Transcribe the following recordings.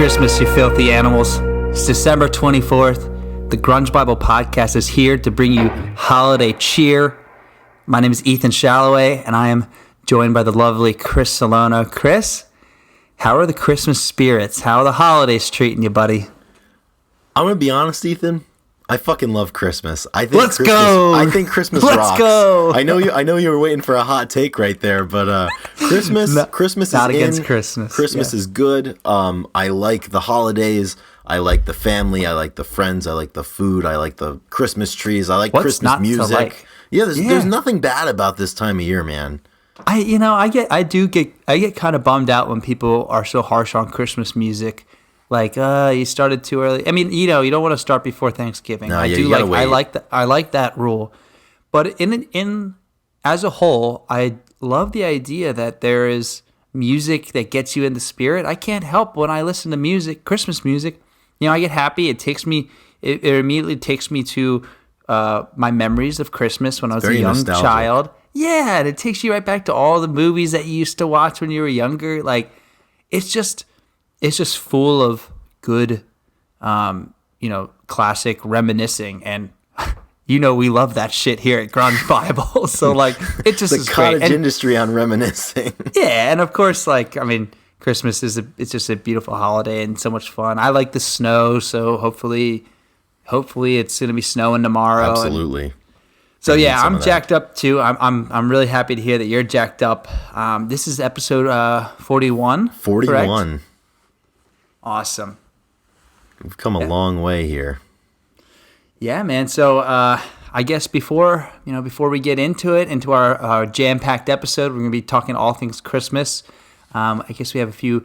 Christmas, you filthy animals. It's December 24th. The Grunge Bible Podcast is here to bring you holiday cheer. My name is Ethan Shalloway, and I am joined by the lovely Chris Salono. Chris, how are the Christmas spirits? How are the holidays treating you, buddy? I'm going to be honest, Ethan. I fucking love Christmas. Let's go. I think Christmas Let's rocks. Go. I know you were waiting for a hot take right there, but Christmas is not against in. Christmas. Christmas is good. I like the holidays. I like the family. I like the friends. I like the food. I like the Christmas trees. I like Christmas music. Like? There's nothing bad about this time of year, man. I get kind of bummed out when people are so harsh on Christmas music. Like, you started too early. I mean, you don't want to start before Thanksgiving. No, you gotta wait. I like that rule. But in as a whole, I love the idea that there is music that gets you in the spirit. I can't help when I listen to music, Christmas music. I get happy. It immediately takes me to my memories of Christmas when I was a young child. Yeah, and it takes you right back to all the movies that you used to watch when you were younger. Like, it's just full of good, classic reminiscing. And, we love that shit here at Grunge Bible. So, like, it just is great. The cottage industry on reminiscing. Yeah, and of course, Christmas it's just a beautiful holiday and so much fun. I like the snow, so hopefully it's going to be snowing tomorrow. Absolutely. So yeah, I'm jacked up too. I'm really happy to hear that you're jacked up. This is episode 41. 41. Correct? Awesome. We've come a long way here. Yeah, man. So I guess before we get into our jam-packed episode, we're going to be talking all things Christmas. I guess we have a few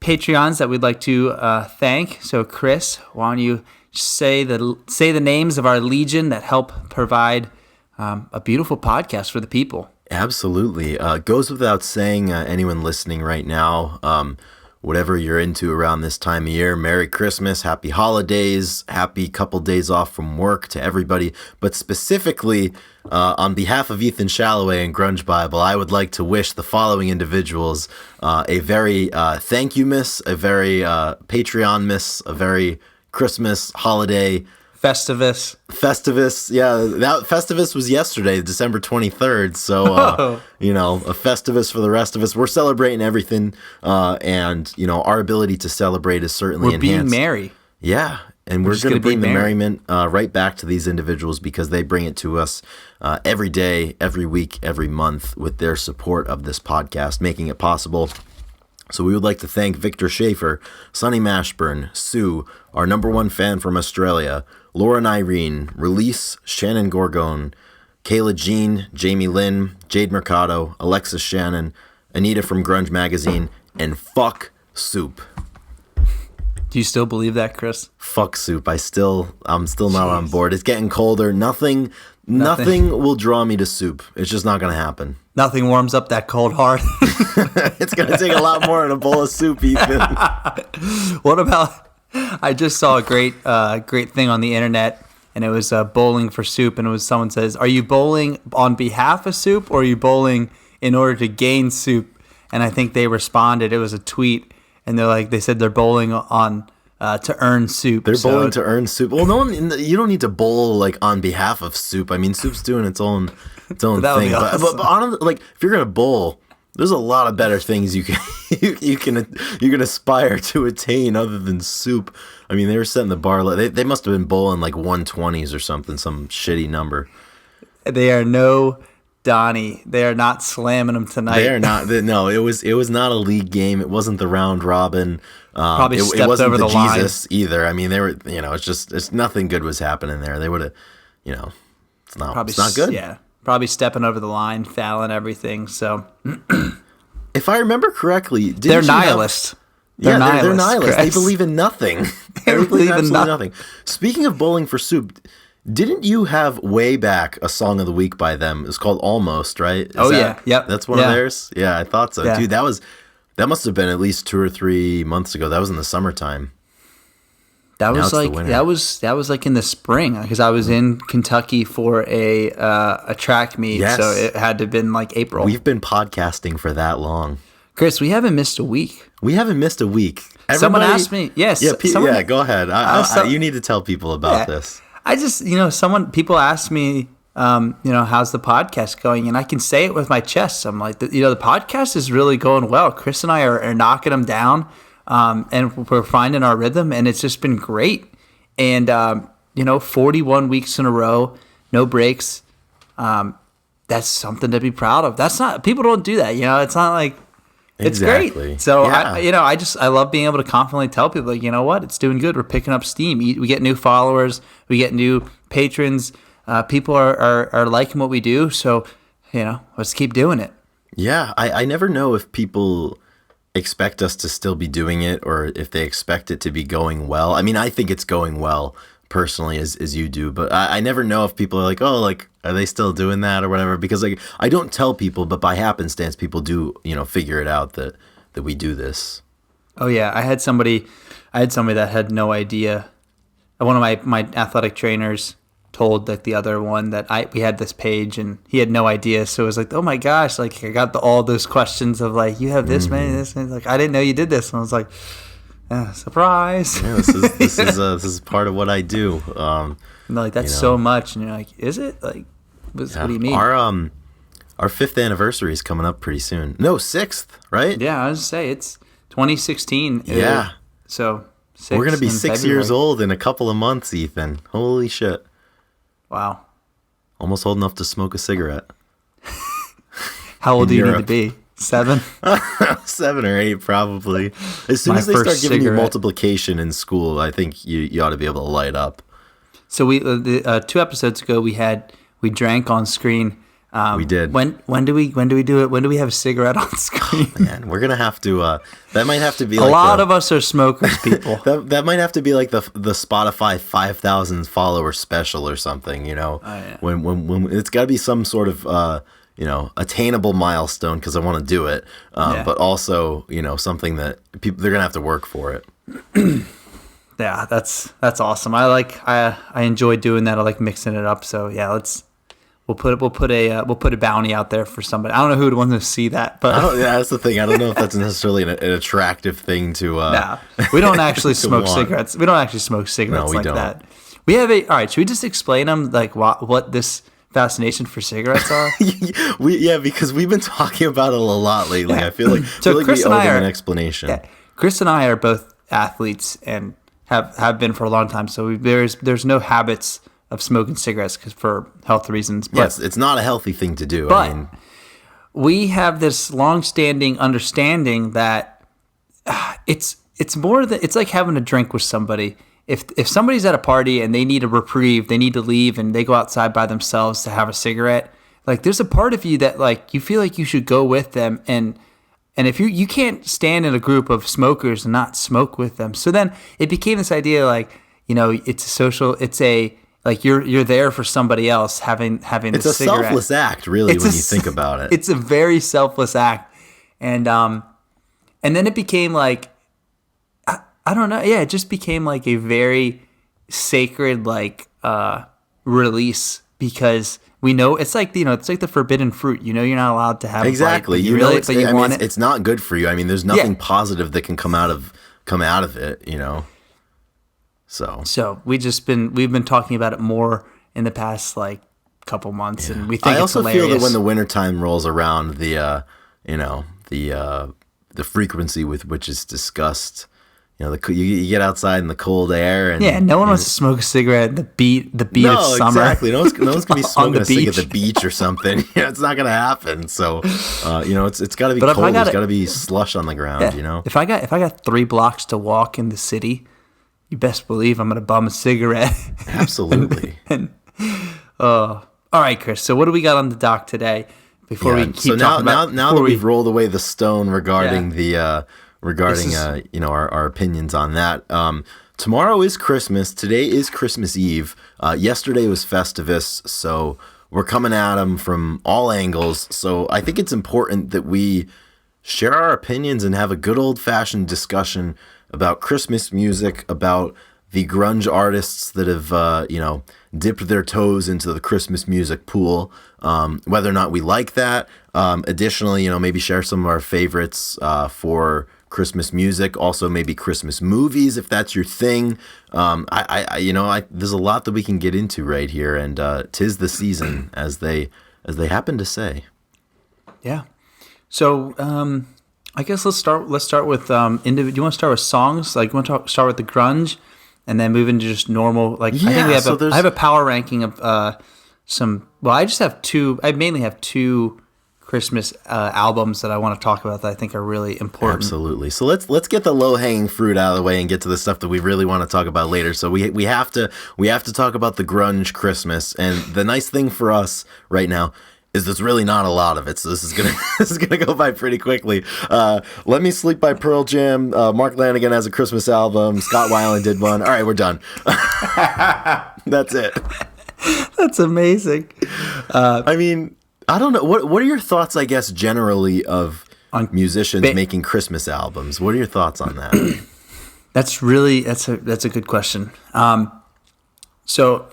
Patreons that we'd like to thank. So Chris, why don't you say the names of our legion that help provide a beautiful podcast for the people? Absolutely. Goes without saying, anyone listening right now, whatever you're into around this time of year, Merry Christmas, Happy Holidays, happy couple days off from work to everybody. But specifically, on behalf of Ethan Shalloway and Grunge Bible, I would like to wish the following individuals a very thank you miss, a very Patreon miss, a very Christmas holiday. Festivus. Yeah, that Festivus was yesterday, December 23rd. So, a Festivus for the rest of us. We're celebrating everything, and, our ability to celebrate is certainly enhanced. We're being merry. Yeah, and we're going to bring the merriment right back to these individuals because they bring it to us every day, every week, every month with their support of this podcast, making it possible. So we would like to thank Victor Schaefer, Sonny Mashburn, Sue, our number one fan from Australia, Lauren Irene, Release, Shannon Gorgone, Kayla Jean, Jamie Lynn, Jade Mercado, Alexis Shannon, Anita from Grunge Magazine, and Fuck Soup. Do you still believe that, Chris? Fuck Soup. I'm still not on board. It's getting colder. Nothing will draw me to soup. It's just not going to happen. Nothing warms up that cold heart. It's going to take a lot more than a bowl of soup, Ethan. What about, I just saw a great thing on the internet, and it was bowling for soup, and it was someone says, are you bowling on behalf of soup, or are you bowling in order to gain soup? And I think they responded, it was a tweet, and they said they're bowling on to earn soup. They're bowling to earn soup. Well, you don't need to bowl on behalf of soup. I mean, soup's doing its own thing. Awesome. But honestly, if you're gonna bowl, there's a lot of better things you can aspire to attain other than soup. I mean, they were setting the bar. They must have been bowling 120s or something, some shitty number. They are no Donnie. They are not slamming them tonight. They are not. No, it was not a league game. It wasn't the round robin. Probably stepped it wasn't over the Jesus line either. I mean, they were. It's nothing good was happening there. They would have. It's not good. Yeah, probably stepping over the line, fouling everything. So, if I remember correctly, they're nihilists. They're nihilists. They believe in nothing. They believe in nothing. Speaking of bowling for soup. Didn't you have way back a song of the week by them? It's called Almost, right? Yep. That's one of theirs? Yeah, I thought so. Yeah. Dude, that must have been at least 2 or 3 months ago. That was in the summertime. That was in the spring because I was in Kentucky for a track meet, yes. So it had to have been April. We've been podcasting for that long. Chris, we haven't missed a week. Someone Everybody, asked me, yes, yeah, someone, yeah. Go ahead. You need to tell people about this. I just, people ask me, how's the podcast going? And I can say it with my chest. I'm like, the podcast is really going well. Chris and I are knocking them down, and we're finding our rhythm, and it's just been great. And, 41 weeks in a row, no breaks. That's something to be proud of. People don't do that. It's not like, it's Exactly. great. So Yeah. I love being able to confidently tell people, like, you know what, it's doing good. We're picking up steam. We get new followers. We get new patrons. People are liking what we do. So, let's keep doing it. Yeah, I never know if people expect us to still be doing it or if they expect it to be going well. I mean, I think it's going well personally as you do, but I never know if people are like, oh, like, are they still doing that or whatever? Because like I don't tell people, but by happenstance, people do, figure it out that we do this. Oh yeah, I had somebody that had no idea. One of my athletic trainers told like the other one that we had this page and he had no idea. So it was like, oh my gosh, like I got all those questions of like, you have this many, this many. Like I didn't know you did this, and I was like, surprise. Yeah, this is part of what I do. And they're like, that's so much, and you're like, is it? Like, what do you mean? Our 5th anniversary is coming up pretty soon. No, 6th, right? Yeah, I was gonna say it's 2016. Yeah. So we're gonna be 6 February. years old in a couple of months, Ethan. Holy shit! Wow. Almost old enough to smoke a cigarette. How old do you need to Europe. be? 7? 7 or 8, probably. As soon My as they start first giving you cigarette. multiplication in school, I think you ought to be able to light up. So we 2 episodes ago we drank on screen. We did. When do we do it? When do we have a cigarette on screen? Man, we're gonna have to. That might have to be A like lot of us are smokers, people. that might have to be like the Spotify 5,000 follower special or something. yeah. When it's got to be some sort of attainable milestone because I want to do it, Yeah. but also something that people they're gonna have to work for it. Yeah, that's awesome. I enjoy doing that. I like mixing it up. So yeah, we'll put a bounty out there for somebody. I don't know who would want to see that, but That's the thing. I don't know if that's necessarily an attractive thing to. nah, we don't actually smoke want. cigarettes. We don't actually smoke cigarettes No, we like don't. that. We have all right. Should we just explain them like what this fascination for cigarettes are? Because we've been talking about it a lot lately. Yeah. I feel like Chris we and owe I them are- an explanation. Yeah, Chris and I are both athletes and have been for a long time. So there's no habits of smoking cigarettes for health reasons. But, Yes, it's not a healthy thing to do. but we have this long-standing understanding that it's more than it's like having a drink with somebody. If somebody's at a party and they need a reprieve, they need to leave, and they go outside by themselves to have a cigarette, like there's a part of you that like you feel like you should go with them, and if you can't stand in a group of smokers and not smoke with them. So then it became this idea like, it's a social, it's a like you're there for somebody else having it's this a cigarette. selfless act, really, when you think about it. It's a very selfless act, and then it became like I don't know. Yeah, it just became like a very sacred like release because we know it's like it's like the forbidden fruit. You're not allowed to have Exactly. A bite, but you really, it's, but you I mean, want it's, it. it's not good for you. I mean, there's nothing Yeah. positive that can come out of it. So we've been talking about it more in the past like couple months, and we think I it's also hilarious. feel that when the wintertime rolls around, the frequency with which it's discussed, you get outside in the cold air, and no one wants to smoke a cigarette. The beat of no, summer. exactly. No one's gonna be On smoking the a cig at the beach. beach or something. It's not gonna happen. So, it's got to be But if I cold. There's gotta- got to be slush on the ground. If I got 3 blocks to walk in the city, you best believe I'm gonna bum a cigarette. Absolutely. All right, Chris. So what do we got on the dock today? Before we keep so talking now about that we've rolled away the stone regarding Yeah. our opinions on that. Tomorrow is Christmas. Today is Christmas Eve. Yesterday was Festivus, so we're coming at them from all angles. So I think it's important that we share our opinions and have a good old-fashioned discussion about Christmas music, about the grunge artists that have dipped their toes into the Christmas music pool, whether or not we like that. Additionally, maybe share some of our favorites for Christmas music, also maybe Christmas movies if that's your thing. There's a lot that we can get into right here, and 'tis the season, as they happen to say. Yeah. So I guess let's start with do you want to start with songs? Like, you want to start with the grunge, and then move into just normal? Like, I think I have a power ranking of some. Well, I just have two. I mainly have two Christmas albums that I want to talk about that I think are really important. Absolutely. So let's get the low hanging fruit out of the way and get to the stuff that we really want to talk about later. So we have to talk about the grunge Christmas, and the nice thing for us right now is there's really not a lot of it, so this is gonna go by pretty quickly. Let Me Sleep by Pearl Jam. Mark Lanigan has a Christmas album. Scott Weiland did one. All right, we're done. That's it. That's amazing. I mean, I don't know. What are your thoughts, I guess, generally of musicians making Christmas albums? What are your thoughts on that? That's a good question. So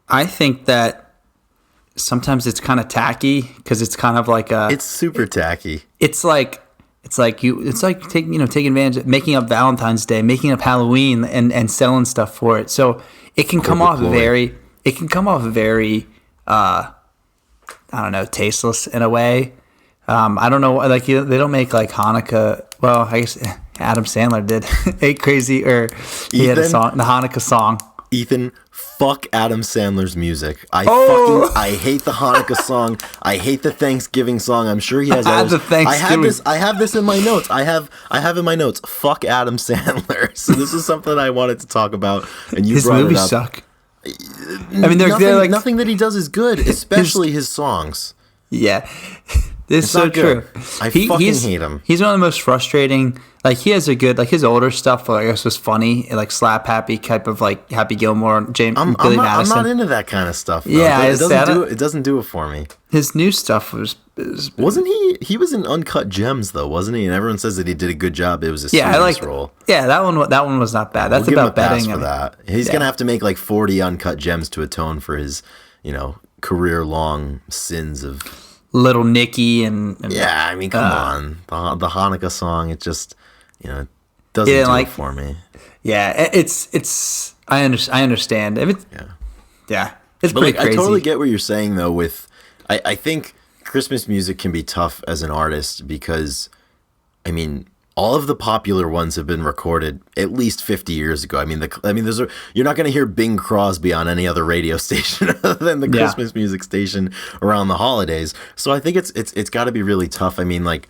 I think that sometimes it's kind of tacky, because it's kind of like it's super tacky. It's like taking advantage of making up Valentine's Day, making up Halloween, and selling stuff for it. So it can come off very I don't know, tasteless in a way. I don't know, like, they don't make like Hanukkah. Well, I guess Adam Sandler did. He had a song, the Hanukkah song. Ethan, fuck Adam Sandler's music. I hate the Hanukkah song. I hate the Thanksgiving song. I'm sure he has others. I have this in my notes. I have in my notes, fuck Adam Sandler. So this is something I wanted to talk about, and you brought it up. His movies suck. I mean, they're like, nothing that he does is good, especially his songs. Yeah, it's so true. I fucking hate him. He's one of the most frustrating. Like, he has a good, like, his older stuff, I guess, was funny, like Slap Happy type of, like, Happy Gilmore, Billy Madison. I'm not into that kind of stuff, though. Yeah, it doesn't do it for me. His new stuff wasn't he? He was in Uncut Gems, though, wasn't he? And everyone says that he did a good job. It was a serious role. Yeah, that one was not bad. That's we'll about betting. For that. He's gonna have to make like 40 Uncut Gems to atone for his, career-long sins of Little Nicky and yeah. I mean, come on, the Hanukkah song. It just doesn't do it for me. Yeah, it's. I understand. It's pretty crazy. I totally get what you're saying, though. With I think Christmas music can be tough as an artist because, I mean, all of the popular ones have been recorded at least 50 years ago. You're not going to hear Bing Crosby on any other radio station other than the Christmas music station around the holidays. So I think it's got to be really tough. I mean, like,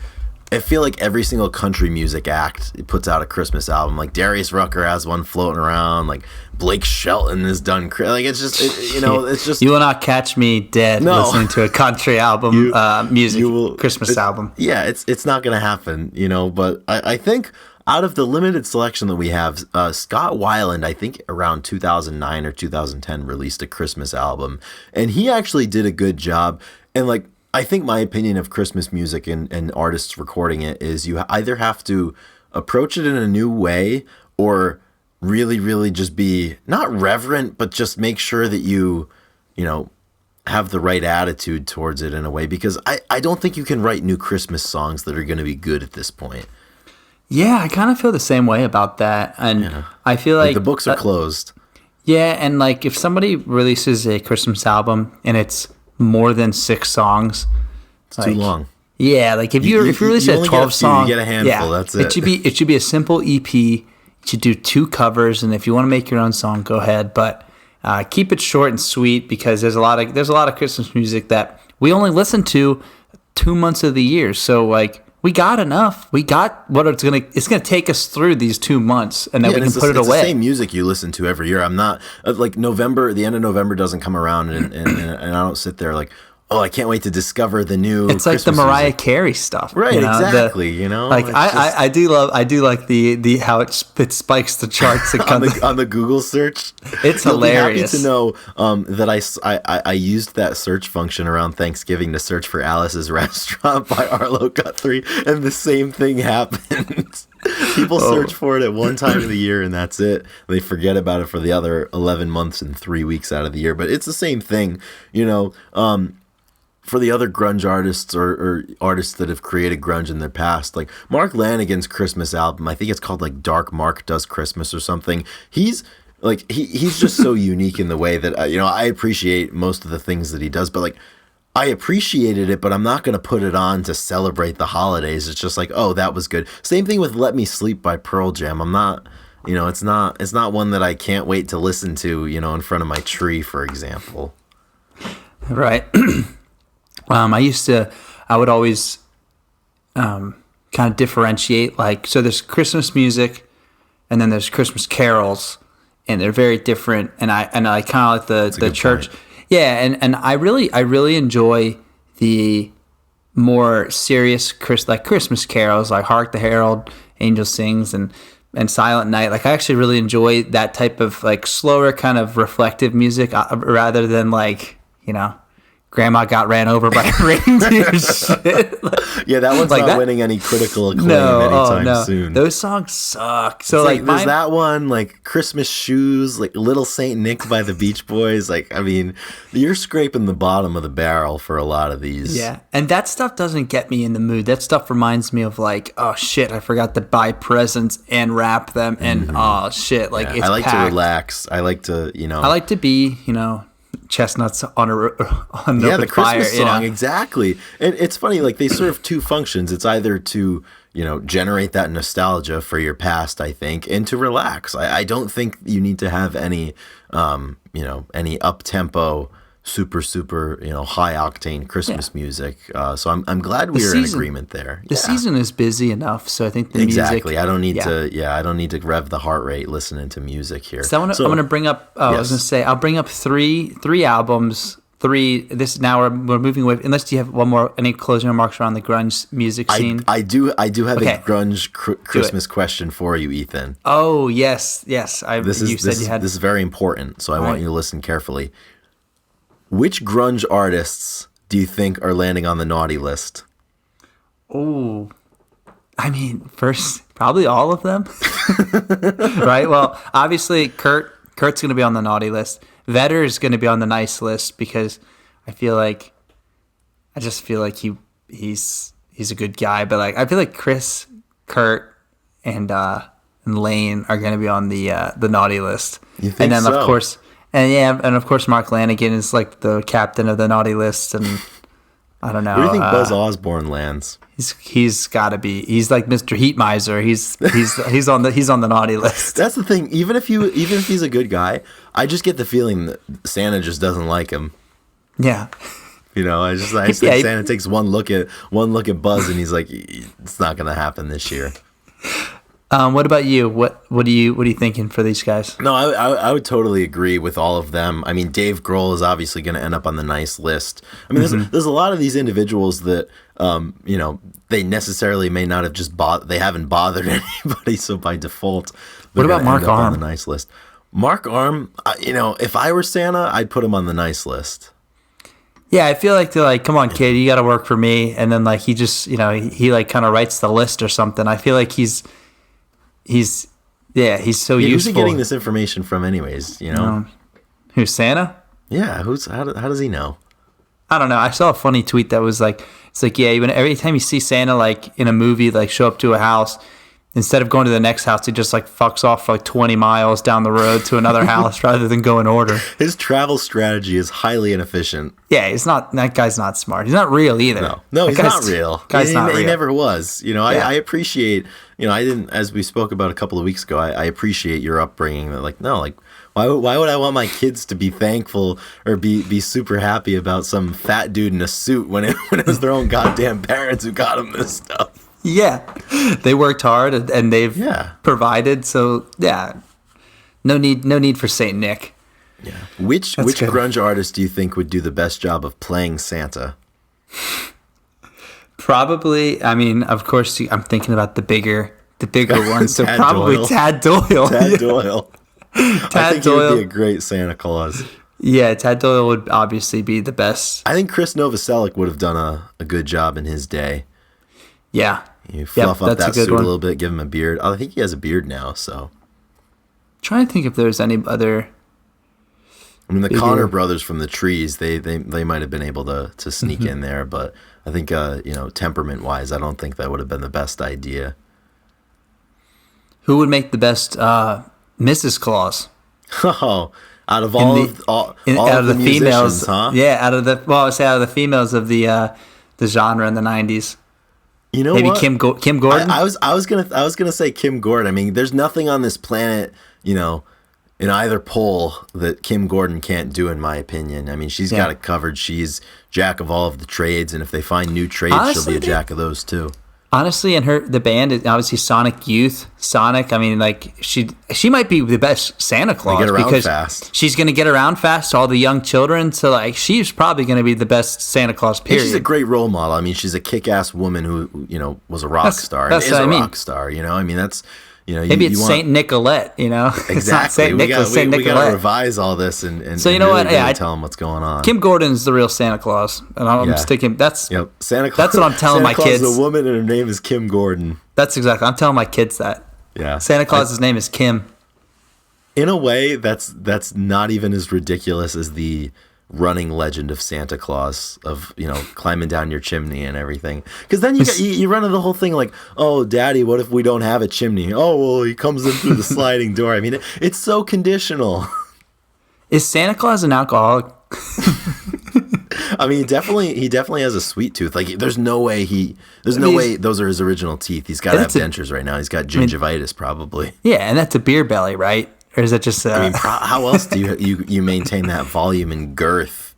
I feel like every single country music act puts out a Christmas album. Like, Darius Rucker has one floating around. Like, Blake Shelton has done. Like, it's just, it's just. You will not catch me dead listening to a country album, Christmas album. Yeah, it's not going to happen, But I think out of the limited selection that we have, Scott Weiland, I think around 2009 or 2010, released a Christmas album. And he actually did a good job. And, like, I think my opinion of Christmas music and artists recording it is you either have to approach it in a new way or really, really just be not reverent, but just make sure that you have the right attitude towards it in a way, because I don't think you can write new Christmas songs that are going to be good at this point. Yeah, I kind of feel the same way about that. And I feel like the books are closed. Yeah, and like if somebody releases a Christmas album and it's more than 6 songs, it's too long. Yeah, like if you release a 12 song, you get a handful. That's it. It should be a simple EP. You should do 2 covers, and if you want to make your own song, go ahead. But keep it short and sweet, because there's a lot of Christmas music that we only listen to 2 months of the year. So like, we got enough. We got what it's gonna take us through these 2 months, and then we can put it away. It's the same music you listen to every year. I'm not like November. The end of November doesn't come around, and I don't sit there like, oh, I can't wait to discover the new. It's like Christmas the Mariah music. Carey stuff, right? Exactly. Like I do like the how it spikes the charts on the Google search. It's hilarious. You'll be happy to know that I used that search function around Thanksgiving to search for Alice's Restaurant by Arlo Guthrie, and the same thing happened. People search for it at one time of the year, and that's it. They forget about it for the other 11 months and 3 weeks out of the year. But it's the same thing, for the other grunge artists or artists that have created grunge in their past, like Mark Lanigan's Christmas album, I think it's called like Dark Mark Does Christmas or something. He's like he's just so unique in the way that I appreciate most of the things that he does, but like I appreciated it, but I'm not going to put it on to celebrate the holidays. It's just like, oh, that was good. Same thing with Let Me Sleep by Pearl Jam. I'm not, it's not one that I can't wait to listen to, in front of my tree, for example. Right. I would always kind of differentiate, like, so there's Christmas music and then there's Christmas carols, and they're very different. And I kind of like the church. Point. Yeah. And I really enjoy the more serious Christmas carols, like Hark the Herald Angel Sings and Silent Night. Like, I actually really enjoy that type of like slower kind of reflective music rather than like, Grandma Got Ran Over by a Reindeer shit. Yeah, that one's like not winning any critical acclaim anytime soon. Those songs suck. So like there's that one, like Christmas Shoes, like Little Saint Nick by the Beach Boys. Like, I mean, you're scraping the bottom of the barrel for a lot of these. Yeah, and that stuff doesn't get me in the mood. That stuff reminds me of like, oh shit, I forgot to buy presents and wrap them, and oh shit, like it's I like packed. to relax. I like to, I like to be, chestnuts on the Christmas fire, song, exactly. And it's funny, like they serve two functions. It's either to generate that nostalgia for your past, I think, and to relax. I don't think you need to have any any up tempo, super high octane Christmas music. So I'm glad we are in agreement there. The season is busy enough, so I think the music. Exactly. I don't need to rev the heart rate listening to music here. So I'm going to bring up. I was going to say I'll bring up three albums. Now we're moving away. Unless you have one more, any closing remarks around the grunge music scene. I do have a grunge Christmas question for you, Ethan. Oh yes. You said you had. This is very important, so I want you to listen carefully. Which grunge artists do you think are landing on the naughty list? Oh, I mean, first, probably all of them. Right? Well, obviously, Kurt's going to be on the naughty list. Vedder is going to be on the nice list because I just feel like he's a good guy. But like, I feel like Chris, Kurt, and Lane are going to be on the naughty list. You think so? Of course. And of course, Mark Lanigan is like the captain of the naughty list, and I don't know. Where do you think Buzz Osborne lands? He's got to be. He's like Mr. Heat Miser. He's on the naughty list. That's the thing. Even if he's a good guy, I just get the feeling that Santa just doesn't like him. Yeah. I think Santa takes one look at Buzz, and he's like, it's not gonna happen this year. What about you? What are you thinking for these guys? No, I would totally agree with all of them. I mean, Dave Grohl is obviously going to end up on the nice list. I mean, there's a lot of these individuals that they necessarily may not have they haven't bothered anybody, so by default, what about Mark Arm on the nice list? Mark Arm, if I were Santa, I'd put him on the nice list. Yeah, I feel like they're like, come on, kid, you got to work for me, and then like he just he like kind of writes the list or something. I feel like he's so useful. Who's he getting this information from, anyways? Who's Santa? Yeah, how does he know? I don't know. I saw a funny tweet that was like, it's like, yeah, every time you see Santa like in a movie, like show up to a house, instead of going to the next house, he just like fucks off for like 20 miles down the road to another house rather than go in order. His travel strategy is highly inefficient. Yeah, that guy's not smart. He's not real either. No, he's not real. He never was. I appreciate. I didn't, as we spoke about a couple of weeks ago, I appreciate your upbringing. That why would I want my kids to be thankful or be super happy about some fat dude in a suit when it was their own goddamn parents who got them this stuff? Yeah, they worked hard and they've provided. So no need for Saint Nick. Yeah, which grunge artist do you think would do the best job of playing Santa? Probably, I mean, of course, I'm thinking about the bigger ones. So probably Doyle. Tad Doyle. Tad Doyle. I think he would be a great Santa Claus. Yeah, Tad Doyle would obviously be the best. I think Chris Novoselic would have done a good job in his day. Yeah. You fluff up that suit a little bit, give him a beard. I think he has a beard now, so. Trying to think if there's any other. I mean, the bigger. Connor brothers from the Trees, they might have been able to sneak in there, but I think temperament wise, I don't think that would have been the best idea. Who would make the best Mrs. Claus? Oh, out of Out of the females, huh? yeah, I would say out of the females of the genre in the '90s. You know Maybe what? Kim Gordon. I was gonna say Kim Gordon. I mean, there's nothing on this planet, in either poll that Kim Gordon can't do, in my opinion. I mean, she's got it covered. She's jack of all of the trades, and if they find new trades, Honestly, she'll be a jack of those too. Honestly, and the band is obviously Sonic Youth. Sonic, I mean, like she might be the best Santa Claus They get around because fast. she's going to get around fast to all the young children. So like, she's probably going to be the best Santa Claus. Period. And she's a great role model. I mean, she's a kick-ass woman who was a rock star. That's is what a I mean. rock star. I mean, that's. Maybe it's Saint Nicolette, It's not Exactly. Saint Nicholas, Saint We got Nicolette. to revise all this and So you and know really, what? Yeah, really tell them what's going on. Kim Gordon's the real Santa Claus, and I'm sticking. That's Yep. Santa Claus. That's what I'm telling Santa my Claus kids. is a woman, and her name is Kim Gordon. That's exactly. I'm telling my kids that. Yeah. Santa Claus's name is Kim. In a way, that's not even as ridiculous as the running legend of Santa Claus of climbing down your chimney and everything. Because then you run into the whole thing like, oh, Daddy, what if we don't have a chimney? Oh, well, he comes in through the sliding door. I mean, it's so conditional. Is Santa Claus an alcoholic? I mean, he definitely has a sweet tooth. Like, there's no way those are his original teeth. He's got to have dentures right now. He's got gingivitis probably. Yeah, and that's a beer belly, right? Or is that just? I mean, how else do you maintain that volume and girth,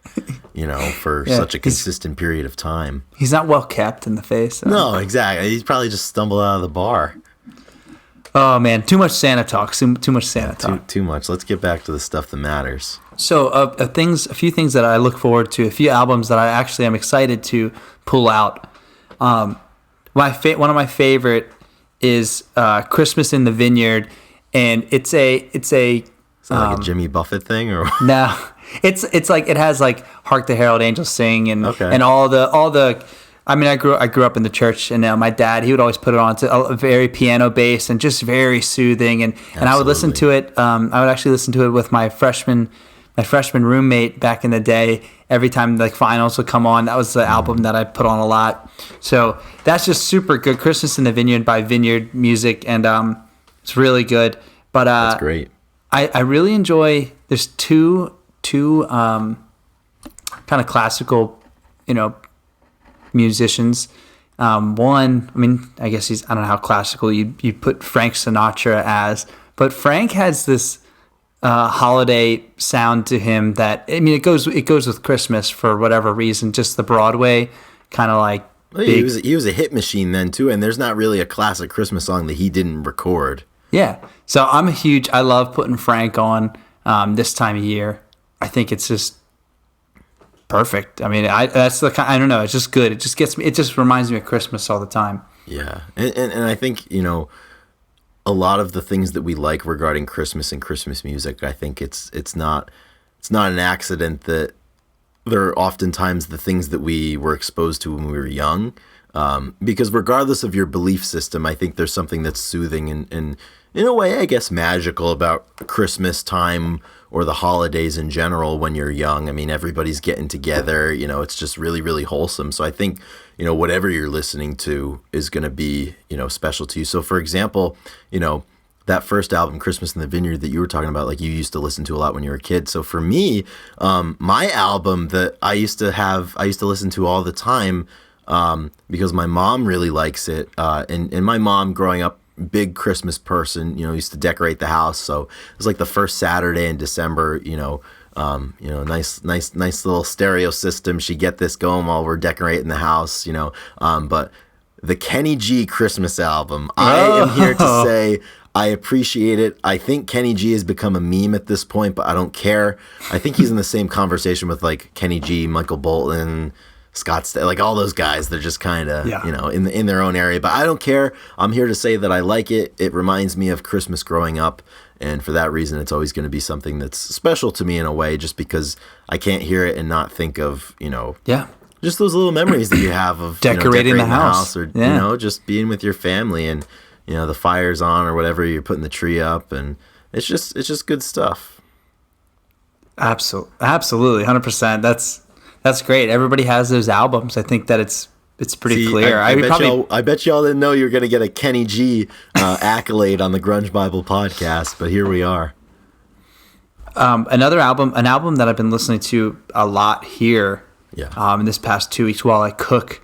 for such a consistent period of time? He's not well kept in the face. So. No, exactly. He's probably just stumbled out of the bar. Oh man, too much Santa talk. Too much Santa talk. Too much. Let's get back to the stuff that matters. So, a few things that I look forward to, a few albums that I actually am excited to pull out. One of my favorite is Christmas in the Vineyard, and it's like a Jimmy Buffett thing, or no, it's like it has like "Hark the Herald Angels Sing" and all the. I mean, I grew up in the church, and my dad, he would always put it on to a very piano bass and just very soothing, and I would listen to it. I would actually listen to it with my freshman roommate back in the day. Every time like finals would come on, that was the album that I put on a lot. So that's just super good. Christmas in the Vineyard by Vineyard Music, and it's really good. But that's great. I really enjoy. There's two kind of classical, musicians. One, I mean, I guess I don't know how classical you put Frank Sinatra as, but Frank has this holiday sound to him that, I mean, it goes with Christmas for whatever reason, just the Broadway kind of like. Well, he was a hit machine then too, and there's not really a classic Christmas song that he didn't record. Yeah, so I love putting Frank on this time of year. I think it's just perfect. I mean, I don't know. It's just good. It just gets me. It just reminds me of Christmas all the time. Yeah, and I think a lot of the things that we like regarding Christmas and Christmas music, I think it's not an accident that they're oftentimes the things that we were exposed to when we were young. Because regardless of your belief system, I think there's something that's soothing and in a way, I guess, magical about Christmas time or the holidays in general when you're young. I mean, everybody's getting together, it's just really, really wholesome. So I think, whatever you're listening to is going to be, special to you. So for example, that first album, Christmas in the Vineyard, that you were talking about, like you used to listen to a lot when you were a kid. So for me, my album that I used to listen to all the time, because my mom really likes it. And my mom growing up, big Christmas person, used to decorate the house. So it was like the first Saturday in December, nice little stereo system. She'd get this going while we're decorating the house, but the Kenny G Christmas album, I am here to say I appreciate it. I think Kenny G has become a meme at this point, but I don't care. I think he's in the same conversation with like Kenny G, Michael Bolton, Scott, like all those guys. They're just kind of, in their own area, but I don't care. I'm here to say that I like it. It reminds me of Christmas growing up. And for that reason, it's always going to be something that's special to me in a way, just because I can't hear it and not think of, just those little memories that you have of decorating the house or, just being with your family and, the fire's on or whatever, you're putting the tree up, and it's just good stuff. Absolutely, 100%. That's great. Everybody has those albums. I think that it's pretty See, clear. I bet y'all didn't know you were going to get a Kenny G accolade on the Grunge Bible podcast, but here we are. An album that I've been listening to a lot here, in this past 2 weeks while I cook,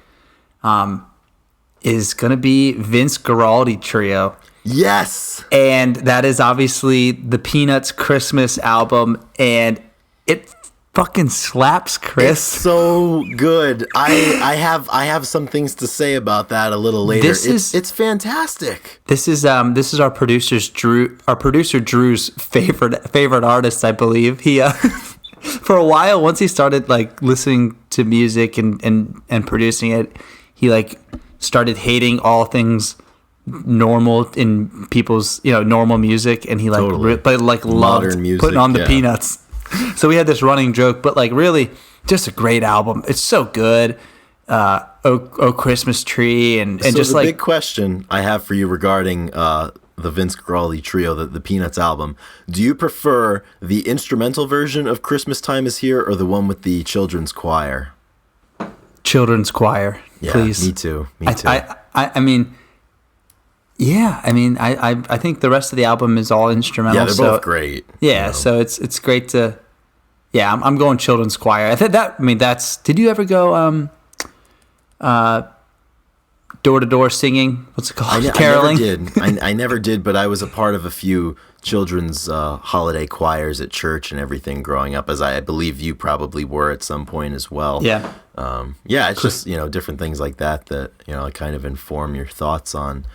is going to be Vince Guaraldi Trio. Yes! And that is obviously the Peanuts Christmas album, and it fucking slaps, Chris. It's so good. I have some things to say about that a little later. It's fantastic. This is our producer Drew's favorite artist, I believe. He for a while, once he started like listening to music and producing it, he like started hating all things normal in people's normal music, and he like loved music, putting on the Peanuts. So we had this running joke, but like really just a great album. It's so good. Oh Christmas Tree, and so just the big question I have for you regarding the Vince Guaraldi Trio, the Peanuts album, do you prefer the instrumental version of Christmas Time Is Here or the one with the children's choir? Children's choir, please. Me too. I mean, yeah, I think the rest of the album is all instrumental. Yeah, they're both great. Yeah, so it's great to. Yeah, I'm going children's choir. I think that's. Did you ever go door to door singing? What's it called? Caroling. I never did, but I was a part of a few children's holiday choirs at church and everything growing up, as I believe you probably were at some point as well. Yeah. It's just different things like that kind of inform your thoughts on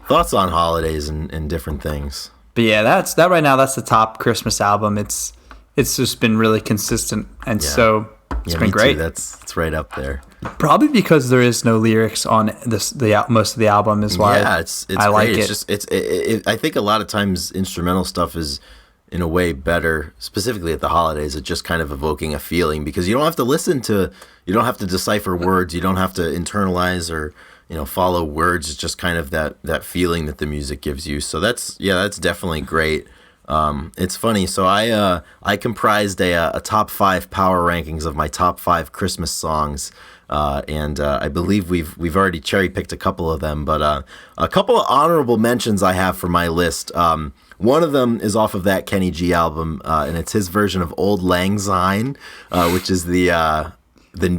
holidays and different things. But yeah, that's the top Christmas album. It's just been really consistent, and so it's been great. Too. It's right up there. Probably because there is no lyrics on most of the album is why. Yeah, it's I great. like it's just I think a lot of times instrumental stuff is in a way better, specifically at the holidays, at just kind of evoking a feeling, because you don't have to decipher words, you don't have to internalize or follow words. It's just kind of that feeling that the music gives you. So that's definitely great. It's funny. So I comprised a top 5 power rankings of my top 5 Christmas songs, and I believe we've already cherry picked a couple of them, but a couple of honorable mentions I have for my list. One of them is off of that Kenny G album, and it's his version of Old Lang Syne, which is the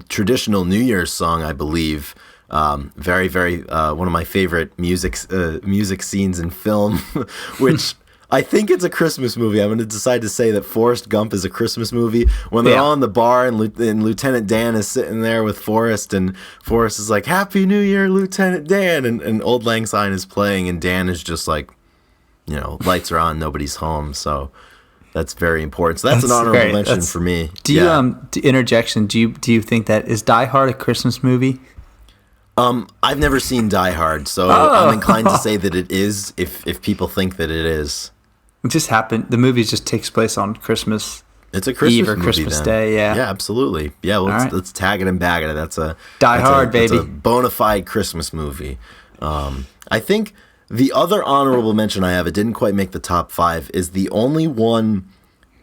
traditional New Year's song, I believe. Very, very one of my favorite music scenes in film, which I think it's a Christmas movie. I'm going to decide to say that Forrest Gump is a Christmas movie when they're all in the bar and Lieutenant Dan is sitting there with Forrest, and Forrest is like, "Happy New Year, Lieutenant Dan," and Old Lang Syne is playing, and Dan is just like, lights are on, nobody's home. So that's very important. So that's an honorable mention for me. Do you interjection? Do you think that is Die Hard a Christmas movie? I've never seen Die Hard, so I'm inclined to say that it is. If people think that it is, it just happened. The movie just takes place on Christmas. It's a Christmas Eve or movie, Christmas then. Day. Yeah. Yeah, absolutely. Yeah, well, let's tag it and bag it. That's a Die Hard, baby. That's a bona fide Christmas movie. I think the other honorable mention I have, it didn't quite make the top 5, is the only one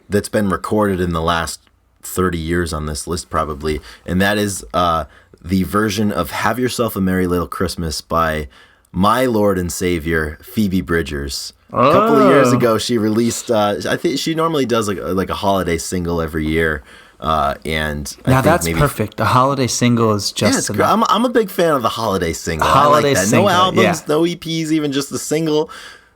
that's been recorded in the last 30 years on this list, probably, and that is the version of Have Yourself a Merry Little Christmas by my Lord and Savior, Phoebe Bridgers. A couple of years ago, she released, I think she normally does like a holiday single every year. And now that's perfect. A holiday single is just I'm a big fan of the holiday single. Holiday I like that. single, no albums, no EPs, even just the single.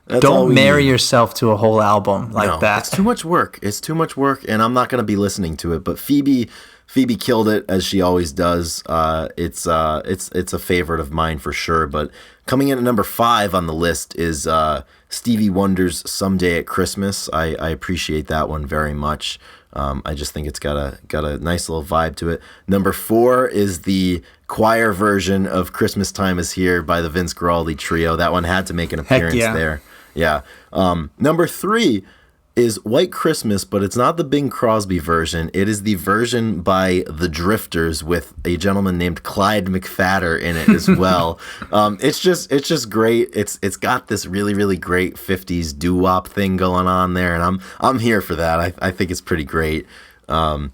Don't marry yourself to a whole album like that. It's too much work. And I'm not going to be listening to it. But Phoebe killed it, as she always does. It's a favorite of mine for sure. But coming in at number 5 on the list is Stevie Wonder's "Someday at Christmas." I appreciate that one very much. I just think it's got a nice little vibe to it. Number 4 is the choir version of "Christmas Time Is Here" by the Vince Guaraldi Trio. That one had to make an appearance there. Yeah. Number 3, is White Christmas, but it's not the Bing Crosby version. It is the version by the Drifters with a gentleman named Clyde McPhatter in it as well. It's just great. It's got this really, really great 50s doo-wop thing going on there, and I'm here for that. I think it's pretty great. Then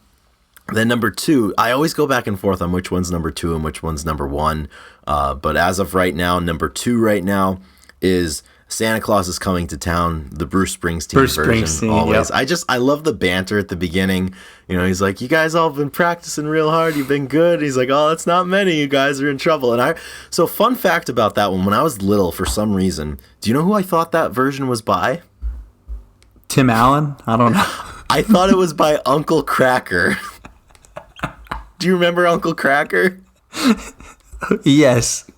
number 2, I always go back and forth on which one's number 2 and which one's number 1. But as of right now, number 2 right now is Santa Claus is Coming to Town, the Bruce Springsteen version. Always. Yep. I love the banter at the beginning. He's like, you guys all been practicing real hard. You've been good. He's like, oh, that's not many. You guys are in trouble. So fun fact about that one, when I was little, for some reason, do you know who I thought that version was by? Tim Allen? I don't know. I thought it was by Uncle Kracker. Do you remember Uncle Kracker? Yes.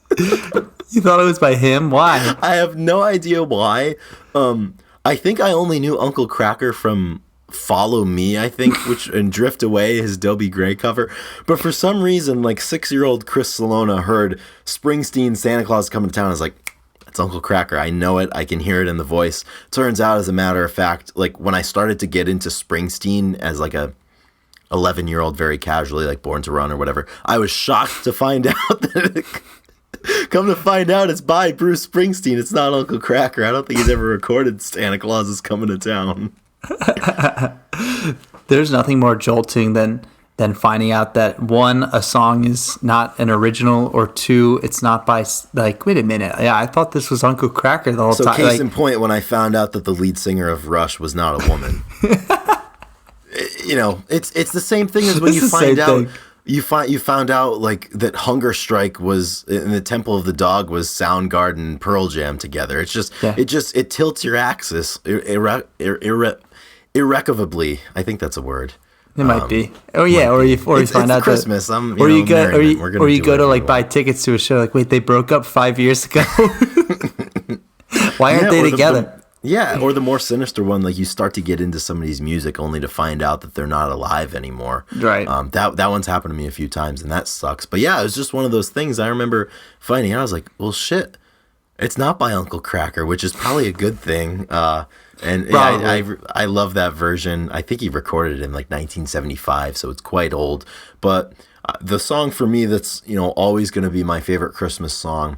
You thought it was by him? Why? I have no idea why. I think I only knew Uncle Kracker from Follow Me, I think, and Drift Away, his Dobie Gray cover. But for some reason, like 6-year-old Chris Salona heard Springsteen, Santa Claus Coming to Town. I was like, that's Uncle Kracker. I know it. I can hear it in the voice. Turns out, as a matter of fact, like when I started to get into Springsteen as like a 11-year-old, very casually, like Born to Run or whatever, I was shocked to find out that come to find out it's by Bruce Springsteen. It's not Uncle Kracker. I don't think he's ever recorded Santa Claus is Coming to Town. There's nothing more jolting than finding out that 1, a song is not an original, or 2, it's not by, like, wait a minute. Yeah, I thought this was Uncle Kracker the whole time. So case in point, when I found out that the lead singer of Rush was not a woman. It's the same thing as when you find out... You found out like that Hunger Strike was in the Temple of the Dog was Soundgarden and Pearl Jam together. It's just it tilts your axis irrecoverably. I think that's a word. It might be. Oh yeah, or you find out Christmas. That, or you go to like buy tickets to a show. Like, wait, they broke up 5 years ago. Why aren't they together? Or the more sinister one, like you start to get into somebody's music only to find out that they're not alive anymore. Right. That one's happened to me a few times, and that sucks. But yeah, it was just one of those things. I remember finding out. I was like, well, shit, it's not by Uncle Kracker, which is probably a good thing. And yeah, I love that version. I think he recorded it in like 1975, so it's quite old. But the song for me that's always going to be my favorite Christmas song,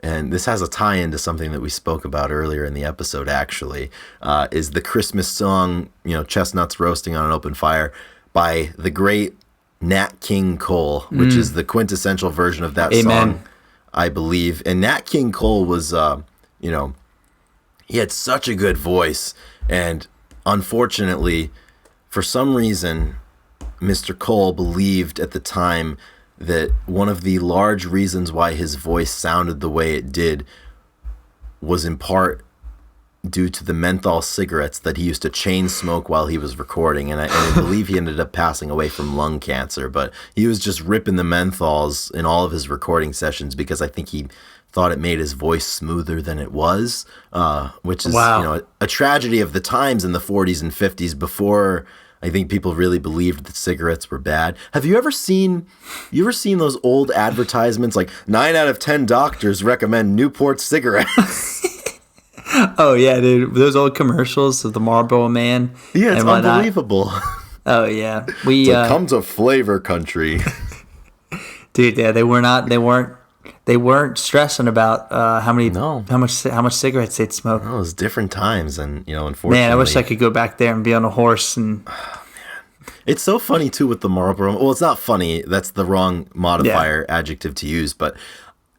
and this has a tie-in to something that we spoke about earlier in the episode, actually, is the Christmas song, Chestnuts Roasting on an Open Fire, by the great Nat King Cole, which is the quintessential version of that song, I believe. And Nat King Cole was, he had such a good voice. And unfortunately, for some reason, Mr. Cole believed at the time that one of the large reasons why his voice sounded the way it did was in part due to the menthol cigarettes that he used to chain smoke while he was recording. And I believe he ended up passing away from lung cancer, but he was just ripping the menthols in all of his recording sessions because I think he thought it made his voice smoother than it was, which is a tragedy of the times in the 40s and 50s before I think people really believed that cigarettes were bad. Have you ever seen those old advertisements like 9 out of 10 doctors recommend Newport cigarettes? Oh yeah, dude, those old commercials of the Marlboro Man. Yeah, it's unbelievable. Oh yeah, come to Flavor Country, dude. Yeah, they weren't stressing about how much cigarettes they'd smoke. No, it was different times, and unfortunately, man, I wish I could go back there and be on a horse and. It's so funny too with the Marlboro. Well, it's not funny. That's the wrong modifier adjective to use. But